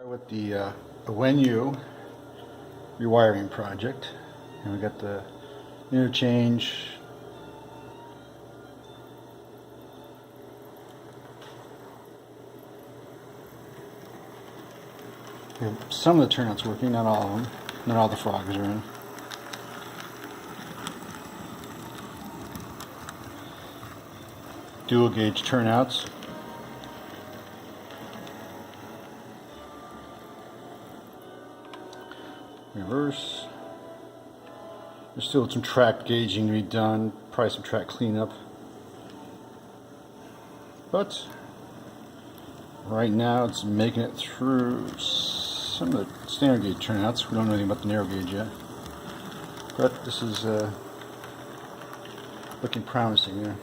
With the Owenyo rewiring project, and we got the interchange. Some of the turnouts working, not all of them. Not all the frogs are in. Dual gauge turnouts. Reverse. There's still some track gauging to be done, probably some track cleanup. But right now it's making it through some of the standard gauge turnouts. We don't know anything about the narrow gauge yet. But this is looking promising there.